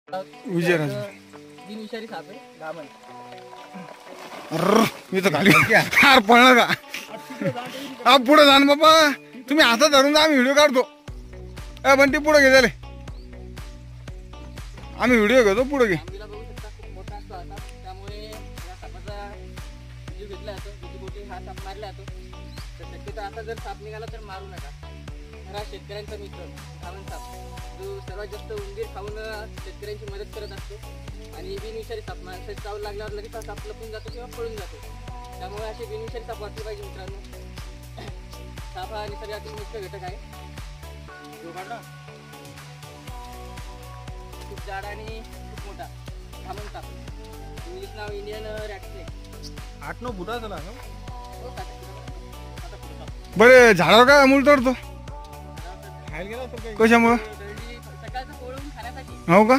विजयराज बिनविषारी साप आहे गामन. मी तर खाली हार पळणार का हा पुढे जा ना बाबा तुम्ही हातात धरून जा आम्ही व्हिडिओ काढतो पण ती पुढे घे झाले आम्ही व्हिडिओ घेतो पुढे घे. आंबीला बघू शकता खूप मोठा असतो आता त्यामुळे या सापाचा जीव घेतला जातो. बोटी हा साप मारला जातो तर शक्यतो असा जर साप निघाला तर मारू नका. हा शेतकऱ्यांचा मित्र गामन साप जो सर्वात जास्त उंदीर खाऊन शेतकऱ्यांची मदत करत असतो आणि बिनविषारी साप माणसाची चावल लागल्यावर लगेच हा साप लपून जातो किंवा पळून जातो. त्यामुळे असे बिनविषारी साप वाचले पाहिजे मित्रांनो. साप हा निसर्गातील मुख्य घटक आहे. खूप जाड आणि खूप मोठा गामन साप. इंग्लिश नाव इंडियन रॅटस्नेक. 8-9 फुटाचा ना हो का? बरे झाडावर काय अमूल तोडतो खायला गेला तर काही कशामुळं सकाळचं पोळवून खाण्यासाठी हो का